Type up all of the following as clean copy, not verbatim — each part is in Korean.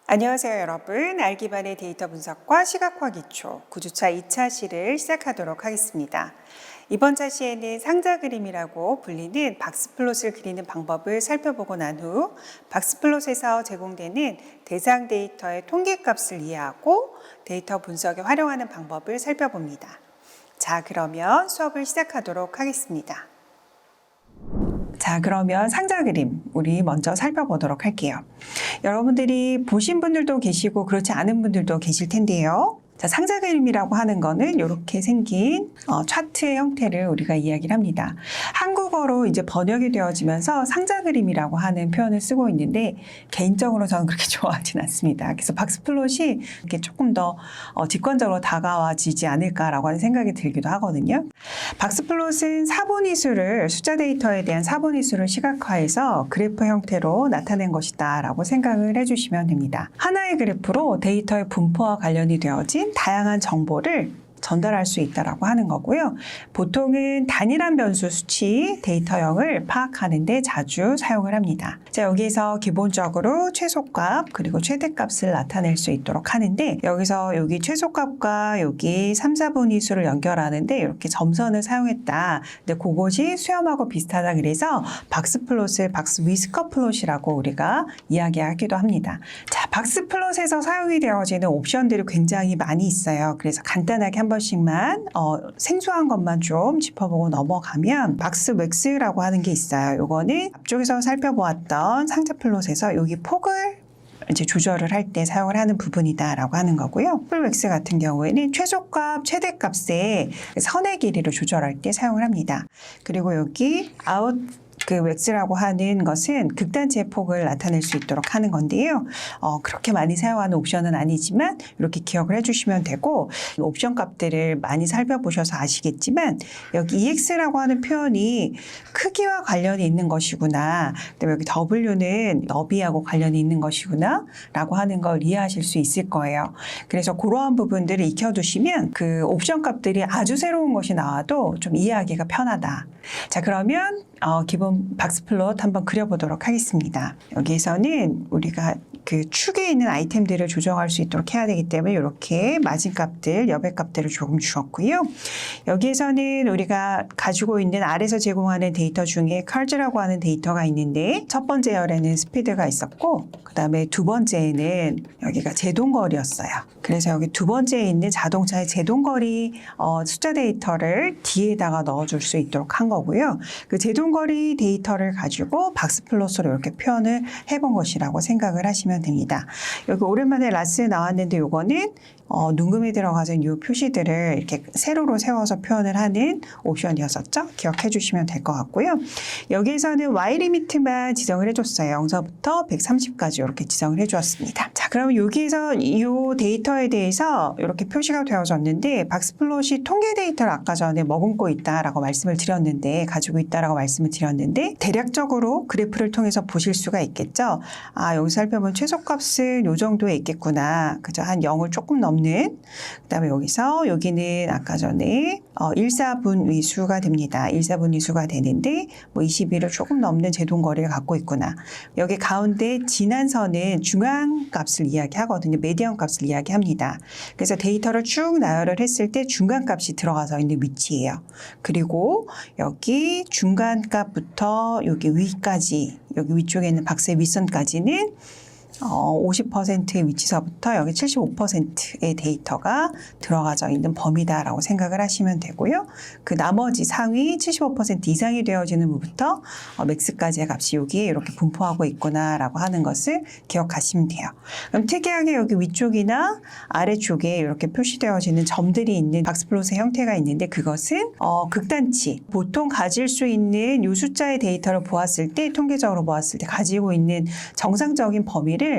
안녕하세요 여러분. 알기반의 데이터 분석과 시각화 기초 9주차 2차 시를 시작하도록 하겠습니다. 이번 차시에는 상자 그림이라고 불리는 박스플롯을 그리는 방법을 살펴보고 난 후 박스플롯에서 제공되는 대상 데이터의 통계값을 이해하고 데이터 분석에 활용하는 방법을 살펴봅니다. 자, 그러면 수업을 시작하도록 하겠습니다. 자, 그러면 상자 그림 우리 먼저 살펴보도록 할게요. 여러분들이 보신 분들도 계시고 그렇지 않은 분들도 계실 텐데요. 자, 상자 그림이라고 하는 거는 이렇게 생긴 차트의 형태를 우리가 이야기를 합니다. 한국어로 이제 번역이 되어지면서 상자 그림이라고 하는 표현을 쓰고 있는데 개인적으로 저는 그렇게 좋아하진 않습니다. 그래서 박스플롯이 이렇게 조금 더 직관적으로 다가와지지 않을까라고 하는 생각이 들기도 하거든요. 박스플롯은 사본위수를 숫자 데이터에 대한 사본위수를 시각화해서 그래프 형태로 나타낸 것이다 라고 생각을 해주시면 됩니다. 하나의 그래프로 데이터의 분포와 관련이 되어진 다양한 정보를 전달할 수 있다라고 하는 거고요. 보통은 단일한 변수 수치 데이터형을 파악하는 데 자주 사용을 합니다. 자, 여기에서 기본적으로 최소값 그리고 최대값을 나타낼 수 있도록 하는데 여기서 여기 최소값과 여기 3, 4분위수를 연결하는데 이렇게 점선을 사용했다. 근데 그것이 수염하고 비슷하다 그래서 박스플롯을 박스 위스커 플롯이라고 우리가 이야기하기도 합니다. 자, 박스플롯에서 사용이 되어지는 옵션들이 굉장히 많이 있어요. 그래서 간단하게 한 번씩만 생소한 것만 좀 짚어보고 넘어가면 박스맥스라고 하는 게 있어요. 이거는 앞쪽에서 살펴보았던 상자 플롯에서 여기 폭을 이제 조절을 할 때 사용을 하는 부분이다라고 하는 거고요. 풀맥스 같은 경우에는 최소값, 최대값의 선의 길이를 조절할 때 사용을 합니다. 그리고 여기 아웃 그 맥스라고 하는 것은 극단치의 폭을 나타낼 수 있도록 하는 건데요. 그렇게 많이 사용하는 옵션은 아니지만 이렇게 기억을 해주시면 되고 옵션 값들을 많이 살펴보셔서 아시겠지만 여기 EX라고 하는 표현이 크기와 관련이 있는 것이구나. 그다음에 여기 W는 너비하고 관련이 있는 것이구나 라고 하는 걸 이해하실 수 있을 거예요. 그래서 그러한 부분들을 익혀두시면 그 옵션 값들이 아주 새로운 것이 나와도 좀 이해하기가 편하다. 자, 그러면 기본 박스플롯 한번 그려보도록 하겠습니다. 여기에서는 우리가 그 축에 있는 아이템들을 조정할 수 있도록 해야 되기 때문에 이렇게 마진값들, 여백값들을 조금 주었고요. 여기에서는 우리가 가지고 있는 R에서 제공하는 데이터 중에 컬즈라고 하는 데이터가 있는데 첫 번째 열에는 스피드가 있었고 그 다음에 두 번째에는 여기가 제동거리였어요. 그래서 여기 두 번째에 있는 자동차의 제동거리 숫자 데이터를 뒤에다가 넣어줄 수 있도록 한 거고요. 그 제동거리 데이터를 가지고 박스플롯으로 이렇게 표현을 해본 것이라고 생각을 하시면 됩니다. 여기 오랜만에 라스 나왔는데 요거는 눈금이 들어가서 이 표시들을 이렇게 세로로 세워서 표현을 하는 옵션이었었죠. 기억해 주시면 될 것 같고요. 여기에서는 Y 리미트만 지정을 해줬어요. 0서부터 130까지 이렇게 지정을 해주었습니다. 자, 그럼 여기에서 이 데이터에 대해서 이렇게 표시가 되어졌는데 박스플롯이 통계 데이터를 아까 전에 머금고 있다라고 말씀을 드렸는데 가지고 있다라고 말씀을 드렸는데 대략적으로 그래프를 통해서 보실 수가 있겠죠. 아, 여기서 살펴보면 최소값은 이 정도에 있겠구나. 그죠? 한 0을 조금 넘는 그 다음에 여기는 아까 전에 1/4분위수가 됩니다. 1/4분위수가 되는데 뭐 21을 조금 넘는 제동거리를 갖고 있구나. 여기 가운데 진한 선은 중앙값을 이야기하거든요. 메디언 값을 이야기합니다. 그래서 데이터를 쭉 나열을 했을 때 중간값이 들어가서 있는 위치예요. 그리고 여기 중간값부터 여기 위까지 여기 위쪽에 있는 박스의 윗선까지는 50%의 위치서부터 여기 75%의 데이터가 들어가져 있는 범위다라고 생각을 하시면 되고요. 그 나머지 상위 75% 이상이 되어지는 부분부터 맥스까지의 값이 여기에 이렇게 분포하고 있구나라고 하는 것을 기억하시면 돼요. 그럼 특이하게 여기 위쪽이나 아래쪽에 이렇게 표시되어지는 점들이 있는 박스플롯의 형태가 있는데 그것은 극단치, 보통 가질 수 있는 이 숫자의 데이터를 보았을 때 통계적으로 보았을 때 가지고 있는 정상적인 범위를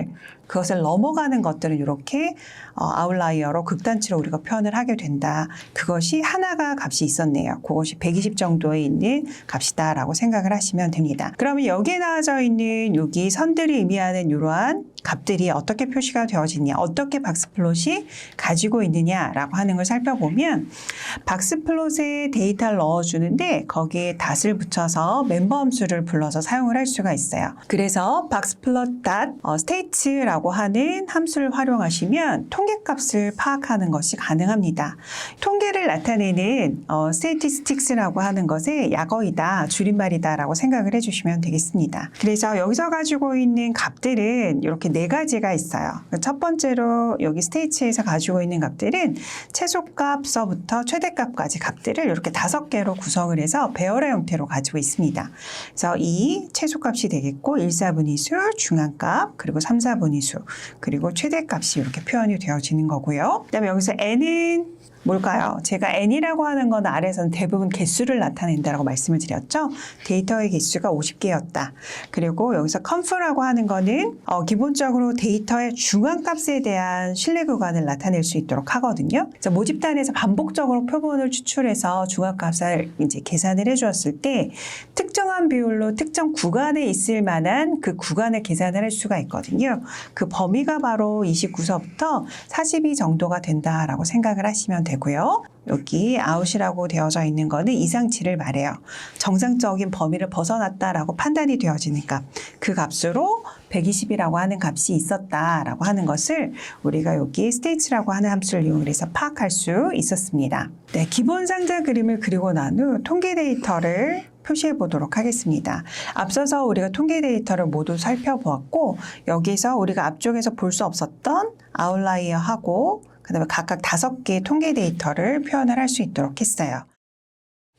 그것을 넘어가는 것들은 이렇게 아웃라이어로 극단치로 우리가 표현을 하게 된다. 그것이 하나가 값이 있었네요. 그것이 120 정도에 있는 값이다라고 생각을 하시면 됩니다. 그러면 여기에 나와져 있는 여기 선들이 의미하는 이러한 값들이 어떻게 표시가 되어지냐, 어떻게 박스플롯이 가지고 있느냐라고 하는 걸 살펴보면 박스플롯에 데이터를 넣어주는데 거기에 닷을 붙여서 멤버 함수를 불러서 사용을 할 수가 있어요. 그래서 박스플롯.state라고 하는 함수를 활용하시면 통계값을 파악하는 것이 가능합니다. 통계를 나타내는 statistics라고 하는 것의 약어이다, 줄임말이다라고 생각을 해주시면 되겠습니다. 그래서 여기서 가지고 있는 값들은 이렇게 네 가지가 있어요. 첫 번째로 여기 스테이츠에서 가지고 있는 값들은 최소값서부터 최대값까지 값들을 이렇게 5개로 구성을 해서 배열의 형태로 가지고 있습니다. 그래서 이 최소값이 되겠고 1, 4분위수, 중앙값, 그리고 3, 4분위수, 그리고 최대값이 이렇게 표현이 되어지는 거고요. 그다음에 여기서 n은 뭘까요? 제가 n이라고 하는 건 아래에서는 대부분 개수를 나타낸다라고 말씀을 드렸죠. 데이터의 개수가 50개였다. 그리고 여기서 conf라고 하는 거는 기본적으로 데이터의 중앙값에 대한 신뢰 구간을 나타낼 수 있도록 하거든요. 그래서 모집단에서 반복적으로 표본을 추출해서 중앙값을 이제 계산을 해주었을 때 특정한 비율로 특정 구간에 있을 만한 그 구간을 계산을 할 수가 있거든요. 그 범위가 바로 29서부터 42 정도가 된다라고 생각을 하시면 되고요. 여기 아웃이라고 되어져 있는 거는 이상치를 말해요. 정상적인 범위를 벗어났다라고 판단이 되어지는 값. 그 값으로 120이라고 하는 값이 있었다라고 하는 것을 우리가 여기 state라고 하는 함수를 이용해서 파악할 수 있었습니다. 네, 기본 상자 그림을 그리고 난 후 통계 데이터를 표시해 보도록 하겠습니다. 앞서서 우리가 통계 데이터를 모두 살펴보았고 여기서 우리가 앞쪽에서 볼 수 없었던 아웃라이어하고 그다음에 각각 5개의 통계 데이터를 표현을 할 수 있도록 했어요.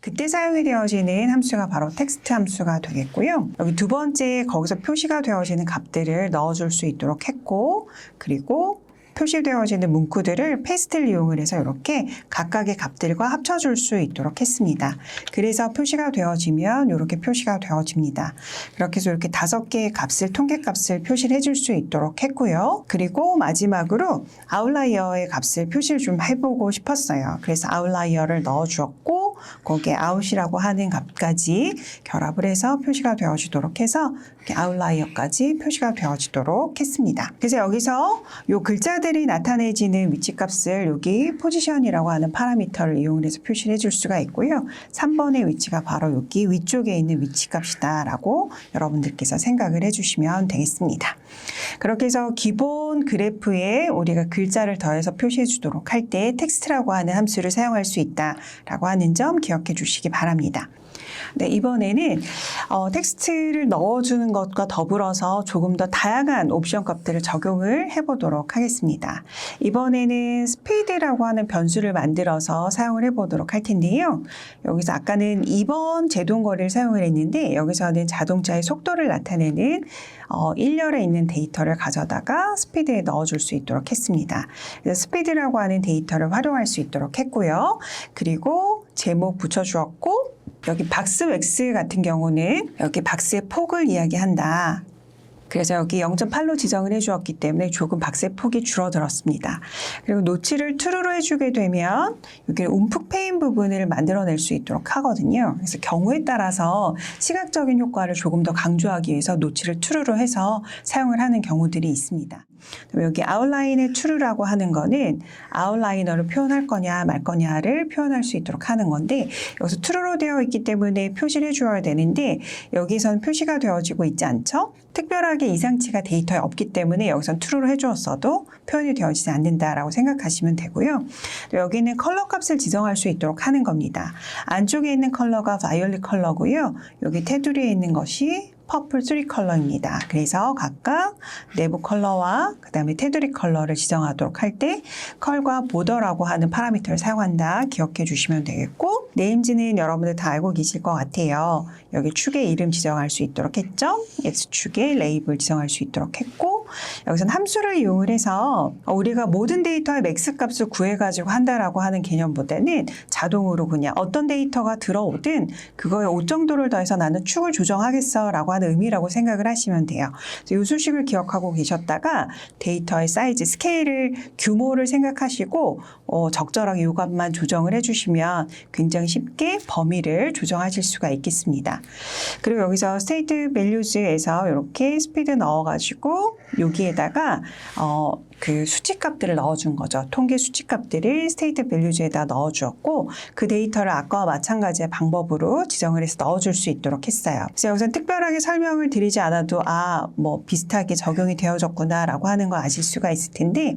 그때 사용이 되어지는 함수가 바로 텍스트 함수가 되겠고요. 여기 두 번째 거기서 표시가 되어지는 값들을 넣어줄 수 있도록 했고 그리고 표시되어지는 문구들을 페이스트를 이용을 해서 이렇게 각각의 값들과 합쳐줄 수 있도록 했습니다. 그래서 표시가 되어지면 이렇게 표시가 되어집니다. 그렇게 해서 이렇게 5개의 값을, 통계값을 표시를 해줄 수 있도록 했고요. 그리고 마지막으로 아웃라이어의 값을 표시를 좀 해보고 싶었어요. 그래서 아웃라이어를 넣어주었고 거기에 아웃이라고 하는 값까지 결합을 해서 표시가 되어지도록 해서 이렇게 아웃라이어까지 표시가 되어지도록 했습니다. 그래서 여기서 이 글자들이 나타내지는 위치값을 여기 포지션이라고 하는 파라미터를 이용해서 표시를 해줄 수가 있고요. 3번의 위치가 바로 여기 위쪽에 있는 위치값이다 라고 여러분들께서 생각을 해주시면 되겠습니다. 그렇게 해서 기본 그래프에 우리가 글자를 더해서 표시해 주도록 할 때 텍스트라고 하는 함수를 사용할 수 있다라고 하는 점 기억해 주시기 바랍니다. 네, 이번에는 텍스트를 넣어주는 것과 더불어서 조금 더 다양한 옵션 값들을 적용을 해보도록 하겠습니다. 이번에는 스피드라고 하는 변수를 만들어서 사용을 해보도록 할 텐데요. 여기서 아까는 2번 제동거리를 사용을 했는데 여기서는 자동차의 속도를 나타내는 1열에 있는 데이터를 가져다가 스피드에 넣어줄 수 있도록 했습니다. 그래서 스피드라고 하는 데이터를 활용할 수 있도록 했고요. 그리고 제목 붙여주었고 여기 박스 웩스 같은 경우는 여기 박스의 폭을 이야기한다. 그래서 여기 0.8로 지정을 해주었기 때문에 조금 박스의 폭이 줄어들었습니다. 그리고 노치를 true로 해주게 되면 여기 움푹 패인 부분을 만들어낼 수 있도록 하거든요. 그래서 경우에 따라서 시각적인 효과를 조금 더 강조하기 위해서 노치를 true로 해서 사용을 하는 경우들이 있습니다. 여기 아웃라인의 true라고 하는 거는 아웃라이너를 표현할 거냐 말 거냐를 표현할 수 있도록 하는 건데 여기서 true로 되어 있기 때문에 표시를 해주어야 되는데 여기선 표시가 되어지고 있지 않죠? 특별하게 이상치가 데이터에 없기 때문에 여기선 true로 해주었어도 표현이 되어지지 않는다라고 생각하시면 되고요. 여기는 컬러 값을 지정할 수 있도록 하는 겁니다. 안쪽에 있는 컬러가 바이올릿 컬러고요. 여기 테두리에 있는 것이 퍼플 3 컬러입니다. 그래서 각각 내부 컬러와 그 다음에 테두리 컬러를 지정하도록 할 때 컬과 보더라고 하는 파라미터를 사용한다 기억해 주시면 되겠고 네임즈는 여러분들 다 알고 계실 것 같아요. 여기 축의 이름 지정할 수 있도록 했죠. X축의 레이블 지정할 수 있도록 했고 여기서는 함수를 이용을 해서 우리가 모든 데이터의 맥스 값을 구해가지고 한다라고 하는 개념보다는 자동으로 그냥 어떤 데이터가 들어오든 그거에 5 정도를 더해서 나는 축을 조정하겠어 라고 하는 하는 의미라고 생각을 하시면 돼요. 이 수식을 기억하고 계셨다가 데이터의 사이즈, 스케일을, 규모를 생각하시고 적절하게 이 값만 조정을 해주시면 굉장히 쉽게 범위를 조정하실 수가 있겠습니다. 그리고 여기서 state values에서 이렇게 스피드 넣어가지고 여기에다가 그 수치값들을 넣어준 거죠. 통계 수치값들을 state values에다 넣어주었고 그 데이터를 아까와 마찬가지의 방법으로 지정을 해서 넣어줄 수 있도록 했어요. 그래서 여기서 특별하게 설명을 드리지 않아도 뭐 비슷하게 적용이 되어졌구나라고 하는 거 아실 수가 있을 텐데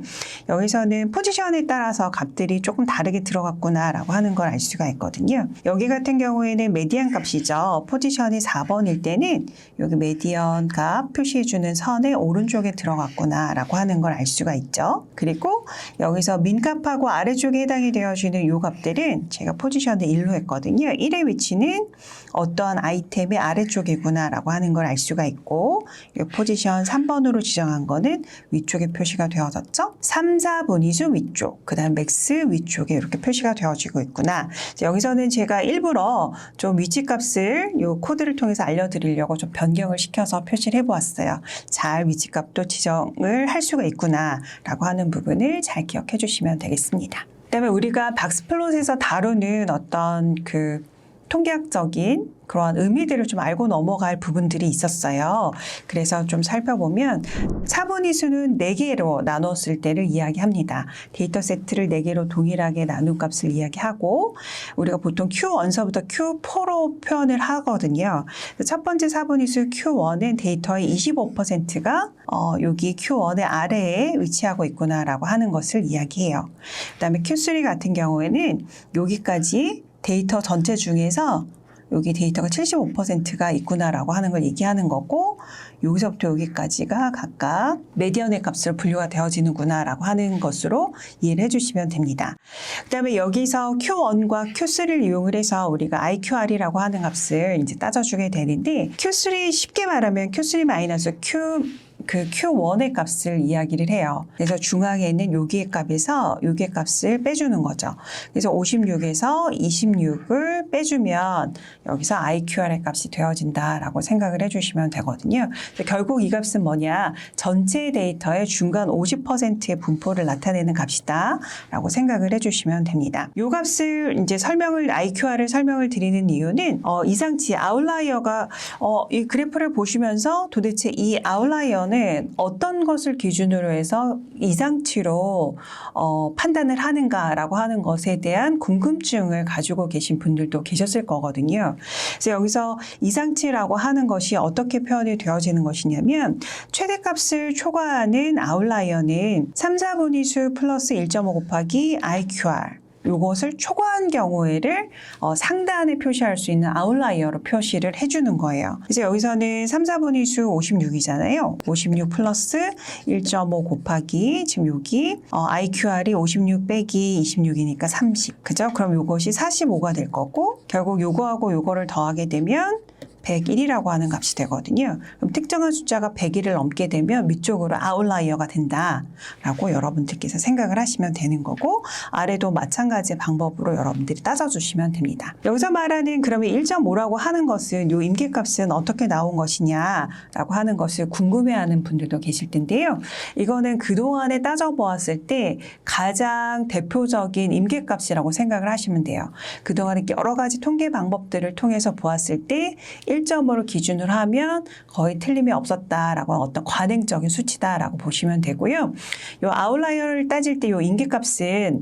여기서는 포지션에 따라서 값들이 조금 다르게 들어갔구나라고 하는 걸 알 수가 있거든요. 여기 같은 경우에는 메디안 값이죠. 포지션이 4번일 때는 여기 메디안 값 표시해주는 선의 오른쪽에 들어갔구나라고 하는 걸 알 수가 있죠. 그리고 여기서 민값하고 아래쪽에 해당이 되어지는 이 값들은 제가 포지션을 1로 했거든요. 1의 위치는 어떠한 아이템의 아래쪽이구나 라고 하는 걸 알 수가 있고 이 포지션 3번으로 지정한 거는 위쪽에 표시가 되어졌죠. 3, 4분위수 위쪽, 그 다음 맥스 위쪽에 이렇게 표시가 되어지고 있구나. 여기서는 제가 일부러 좀 위치값을 이 코드를 통해서 알려드리려고 좀 변경을 시켜서 표시를 해보았어요. 잘 위치값도 지정을 할 수가 있구나 라고 하는 부분을 잘 기억해 주시면 되겠습니다. 그다음에 우리가 박스플롯에서 다루는 어떤 그 통계학적인 그러한 의미들을 좀 알고 넘어갈 부분들이 있었어요. 그래서 좀 살펴보면 차분위수는 4개로 나눴을 때를 이야기합니다. 데이터 세트를 4개로 동일하게 나눈 값을 이야기하고 우리가 보통 Q1서부터 Q4로 표현을 하거든요. 첫 번째 차분위수 Q1은 데이터의 25%가 여기 Q1의 아래에 위치하고 있구나라고 하는 것을 이야기해요. 그다음에 Q3 같은 경우에는 여기까지 데이터 전체 중에서 여기 데이터가 75%가 있구나라고 하는 걸 얘기하는 거고 여기서부터 여기까지가 각각 메디언의 값으로 분류가 되어지는구나라고 하는 것으로 이해를 해주시면 됩니다. 그 다음에 여기서 Q1과 Q3를 이용을 해서 우리가 IQR이라고 하는 값을 이제 따져주게 되는데 Q3 쉽게 말하면 Q1의 값을 이야기를 해요. 그래서 중앙에 있는 여기의 값에서 여기의 값을 빼주는 거죠. 그래서 56에서 26을 빼주면 여기서 IQR의 값이 되어진다라고 생각을 해주시면 되거든요. 결국 이 값은 뭐냐? 전체 데이터의 중간 50%의 분포를 나타내는 값이다 라고 생각을 해주시면 됩니다. 이 값을 이제 IQR을 설명을 드리는 이유는 이상치 아웃라이어가 이 그래프를 보시면서 도대체 이 아웃라이어는 어떤 것을 기준으로 해서 이상치로 판단을 하는가라고 하는 것에 대한 궁금증을 가지고 계신 분들도 계셨을 거거든요. 그래서 여기서 이상치라고 하는 것이 어떻게 표현이 되어지는 것이냐면 최대값을 초과하는 아웃라이어는 3, 4분위수 플러스 1.5 곱하기 IQR 이것을 초과한 경우에를 상단에 표시할 수 있는 아웃라이어로 표시를 해주는 거예요. 그래서 여기서는 3, 4분위수 56이잖아요. 56 플러스 1.5 곱하기 지금 여기 IQR이 56 빼기 26이니까 30. 그죠? 그럼 이것이 45가 될 거고 결국 요거하고 요거를 더하게 되면 101이라고 하는 값이 되거든요. 그럼 특정한 숫자가 101을 넘게 되면 위쪽으로 아웃라이어가 된다라고 여러분들께서 생각을 하시면 되는 거고 아래도 마찬가지의 방법으로 여러분들이 따져주시면 됩니다. 여기서 말하는 그러면 1.5라고 하는 것은 이 임계값은 어떻게 나온 것이냐라고 하는 것을 궁금해하는 분들도 계실 텐데요. 이거는 그동안에 따져보았을 때 가장 대표적인 임계값이라고 생각을 하시면 돼요. 그동안에 여러 가지 통계 방법들을 통해서 보았을 때 1.5를 기준으로 하면 거의 틀림이 없었다라고 어떤 관행적인 수치다라고 보시면 되고요. 이 아웃라이어를 따질 때 이 임계값은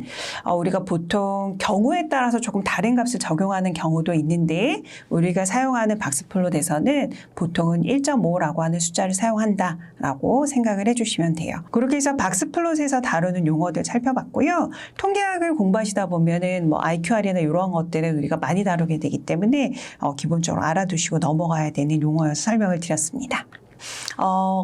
우리가 보통 경우에 따라서 조금 다른 값을 적용하는 경우도 있는데 우리가 사용하는 박스플롯에서는 보통은 1.5라고 하는 숫자를 사용한다라고 생각을 해주시면 돼요. 그렇게 해서 박스플롯에서 다루는 용어들 살펴봤고요. 통계학을 공부하시다 보면은 IQR이나 이런 것들은 우리가 많이 다루게 되기 때문에 기본적으로 알아두시고 넘어가야 되는 용어여서 설명을 드렸습니다.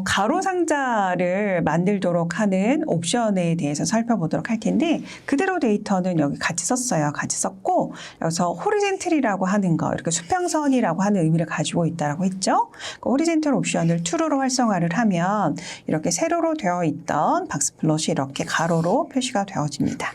가로상자를 만들도록 하는 옵션에 대해서 살펴보도록 할 텐데 그대로 데이터는 여기 같이 썼어요. 같이 썼고 여기서 호리젠틀이라고 하는 거 이렇게 수평선이라고 하는 의미를 가지고 있다고 했죠. 그 호리젠틀 옵션을 true로 활성화를 하면 이렇게 세로로 되어 있던 박스플롯이 이렇게 가로로 표시가 되어집니다.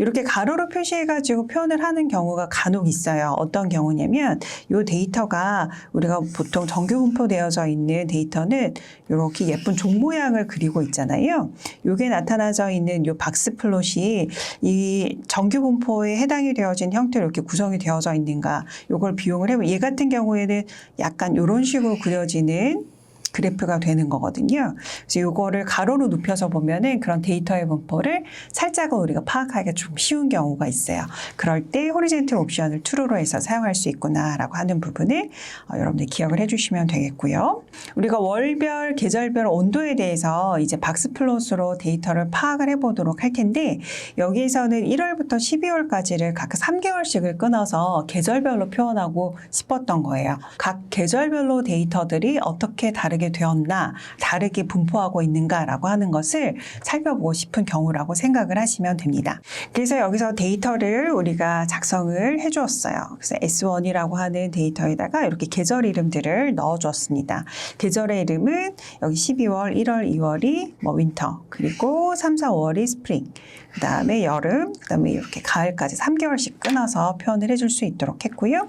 이렇게 가로로 표시해가지고 표현을 하는 경우가 간혹 있어요. 어떤 경우냐면 이 데이터가 우리가 보통 정규 분포되어져 있는 데이터는 이렇게 예쁜 종 모양을 그리고 있잖아요. 이게 나타나져 있는 이 박스 플롯이 이 정규 분포에 해당이 되어진 형태로 이렇게 구성이 되어져 있는가, 이걸 비용을 해보면 얘 같은 경우에는 약간 이런 식으로 그려지는 그래프가 되는 거거든요. 그래서 이거를 가로로 눕혀서 보면은 그런 데이터의 분포를 살짝은 우리가 파악하기가 좀 쉬운 경우가 있어요. 그럴 때 호리젠틀 옵션을 true로 해서 사용할 수 있구나라고 하는 부분을 여러분들 기억을 해주시면 되겠고요. 우리가 월별, 계절별 온도에 대해서 이제 박스 플롯으로 데이터를 파악을 해보도록 할 텐데, 여기에서는 1월부터 12월까지를 각각 3개월씩을 끊어서 계절별로 표현하고 싶었던 거예요. 각 계절별로 데이터들이 어떻게 다르게 되었나, 다르게 분포하고 있는가라고 하는 것을 살펴보고 싶은 경우라고 생각을 하시면 됩니다. 그래서 여기서 데이터를 우리가 작성을 해주었어요. 그래서 S1이라고 하는 데이터에다가 이렇게 계절 이름들을 넣어주었습니다. 계절의 이름은 여기 12월, 1월, 2월이 뭐 윈터, 그리고 3, 4, 5월이 스프링, 그 다음에 여름, 그 다음에 이렇게 가을까지 3개월씩 끊어서 표현을 해줄 수 있도록 했고요.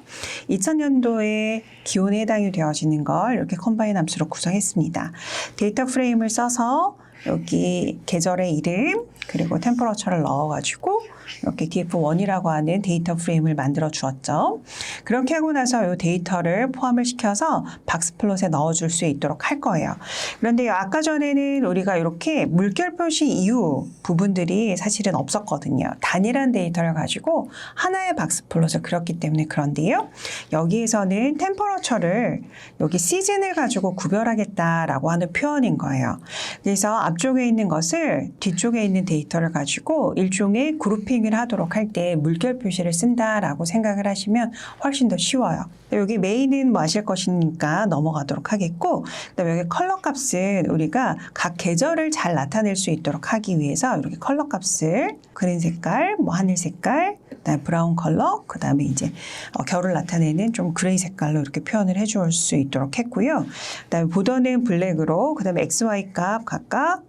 2000년도에 기온에 해당이 되어지는 걸 이렇게 컴바인 함수로 구성했습니다. 데이터 프레임을 써서 여기 계절의 이름 그리고 템퍼러처를 넣어가지고 이렇게 df1이라고 하는 데이터 프레임을 만들어 주었죠. 그렇게 하고 나서 이 데이터를 포함을 시켜서 박스 플롯에 넣어줄 수 있도록 할 거예요. 그런데 아까 전에는 우리가 이렇게 물결 표시 이후 부분들이 사실은 없었거든요. 단일한 데이터를 가지고 하나의 박스 플롯을 그렸기 때문에 그런데요. 여기에서는 템퍼러처를 여기 시즌을 가지고 구별하겠다라고 하는 표현인 거예요. 그래서 앞쪽에 있는 것을 뒤쪽에 있는 데이터를 가지고 일종의 그룹핑을 하도록 할 때 물결 표시를 쓴다라고 생각을 하시면 훨씬 더 쉬워요. 여기 메인은 뭐 아실 것이니까 넘어가도록 하겠고, 그다음에 여기 컬러 값은 우리가 각 계절을 잘 나타낼 수 있도록 하기 위해서 이렇게 컬러 값을 그린 색깔, 뭐 하늘 색깔, 그다음에 브라운 컬러, 그다음에 이제 겨울을 나타내는 좀 그레이 색깔로 이렇게 표현을 해줄 수 있도록 했고요. 그다음에 보더는 블랙으로, 그다음에 XY 값 각각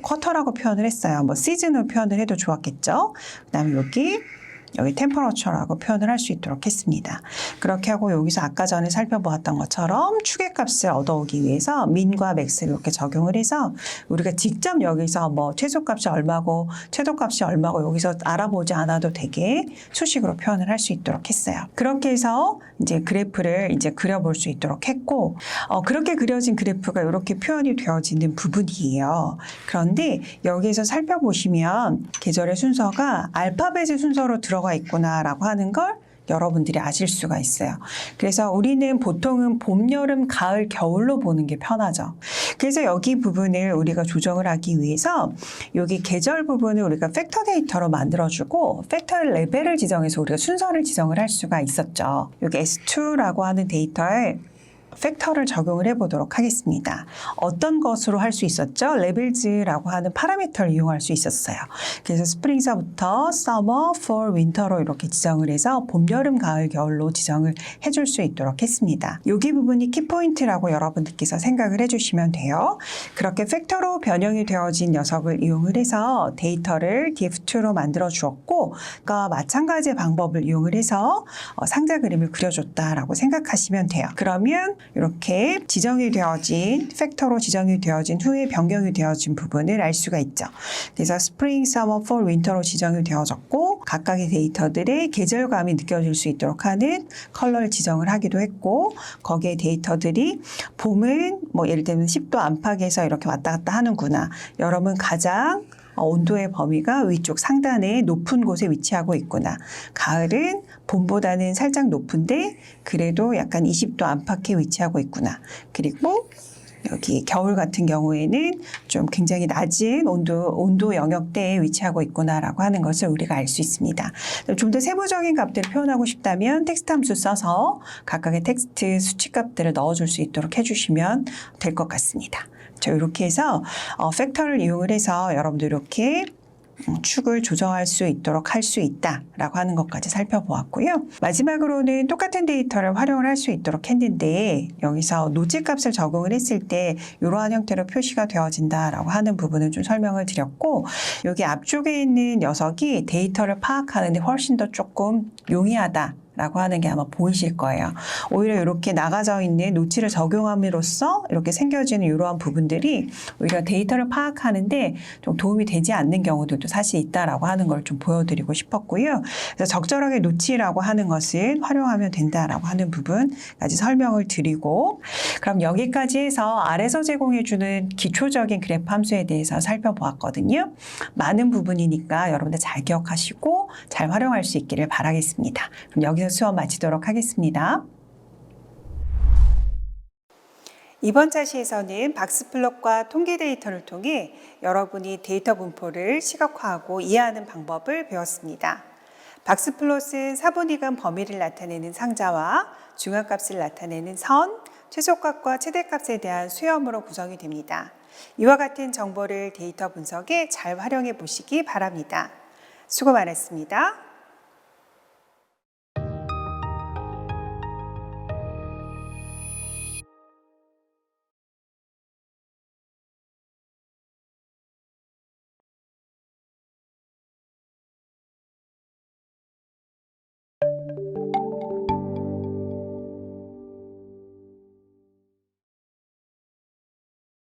쿼터라고 표현을 했어요. 뭐 시즌으로 표현을 해도 좋았겠죠. 그다음에 여기 템퍼러처라고 표현을 할 수 있도록 했습니다. 그렇게 하고 여기서 아까 전에 살펴보았던 것처럼 추계값을 얻어오기 위해서 민과 맥스를 이렇게 적용을 해서 우리가 직접 여기서 뭐 최소값이 얼마고 최소값이 얼마고 여기서 알아보지 않아도 되게 수식으로 표현을 할 수 있도록 했어요. 그렇게 해서 이제 그래프를 이제 그려볼 수 있도록 했고, 그렇게 그려진 그래프가 이렇게 표현이 되어지는 부분이에요. 그런데 여기에서 살펴보시면 계절의 순서가 알파벳의 순서로 들어가 있구나라고 하는 걸 여러분들이 아실 수가 있어요. 그래서 우리는 보통은 봄, 여름, 가을, 겨울로 보는 게 편하죠. 그래서 여기 부분을 우리가 조정을 하기 위해서 여기 계절 부분을 우리가 팩터 데이터로 만들어주고 팩터 레벨을 지정해서 우리가 순서를 지정을 할 수가 있었죠. 여기 S2라고 하는 데이터에 팩터를 적용을 해보도록 하겠습니다. 어떤 것으로 할 수 있었죠? 레벨즈라고 하는 파라미터를 이용할 수 있었어요. 그래서 스프링서부터 summer, fall, winter로 이렇게 지정을 해서 봄, 여름, 가을, 겨울로 지정을 해줄 수 있도록 했습니다. 여기 부분이 키포인트라고 여러분들께서 생각을 해주시면 돼요. 그렇게 팩터로 변형이 되어진 녀석을 이용을 해서 데이터를 df2로 만들어 주었고, 그러니까 마찬가지의 방법을 이용을 해서 상자 그림을 그려줬다라고 생각하시면 돼요. 그러면 이렇게 지정이 되어진 팩터로 지정이 되어진 후에 변경이 되어진 부분을 알 수가 있죠. 그래서 스프링, 서머, 폴, 윈터로 지정이 되어졌고 각각의 데이터들의 계절감이 느껴질 수 있도록 하는 컬러를 지정을 하기도 했고, 거기에 데이터들이 봄은 뭐 예를 들면 10도 안팎에서 이렇게 왔다 갔다 하는구나. 여름은 가장 온도의 범위가 위쪽 상단에 높은 곳에 위치하고 있구나. 가을은 봄보다는 살짝 높은데 그래도 약간 20도 안팎에 위치하고 있구나. 그리고 여기 겨울 같은 경우에는 좀 굉장히 낮은 온도 영역대에 위치하고 있구나라고 하는 것을 우리가 알 수 있습니다. 좀 더 세부적인 값들을 표현하고 싶다면 텍스트 함수 써서 각각의 텍스트 수치 값들을 넣어줄 수 있도록 해주시면 될 것 같습니다. 자, 이렇게 해서 팩터를 이용을 해서 여러분들 이렇게 축을 조정할 수 있도록 할 수 있다라고 하는 것까지 살펴보았고요. 마지막으로는 똑같은 데이터를 활용을 할 수 있도록 했는데 여기서 노치값을 적용을 했을 때 이러한 형태로 표시가 되어진다라고 하는 부분을 좀 설명을 드렸고, 여기 앞쪽에 있는 녀석이 데이터를 파악하는데 훨씬 더 조금 용이하다 라고 하는 게 아마 보이실 거예요. 오히려 이렇게 나가져 있는 노치를 적용함으로써 이렇게 생겨지는 이러한 부분들이 오히려 데이터를 파악하는데 좀 도움이 되지 않는 경우들도 사실 있다라고 하는 걸 좀 보여드리고 싶었고요. 그래서 적절하게 노치라고 하는 것을 활용하면 된다라고 하는 부분까지 설명을 드리고, 그럼 여기까지 해서 아래서 제공해주는 기초적인 그래프 함수에 대해서 살펴보았거든요. 많은 부분이니까 여러분들 잘 기억하시고 잘 활용할 수 있기를 바라겠습니다. 그럼 여기서 수업 마치도록 하겠습니다. 이번 차시에서는 박스플롯과 통계 데이터를 통해 여러분이 데이터 분포를 시각화하고 이해하는 방법을 배웠습니다. 박스플롯은 사분익은 범위를 나타내는 상자와 중앙값을 나타내는 선, 최소값과 최대값에 대한 수렴으로 구성이 됩니다. 이와 같은 정보를 데이터 분석에 잘 활용해 보시기 바랍니다. 수고 많았습니다.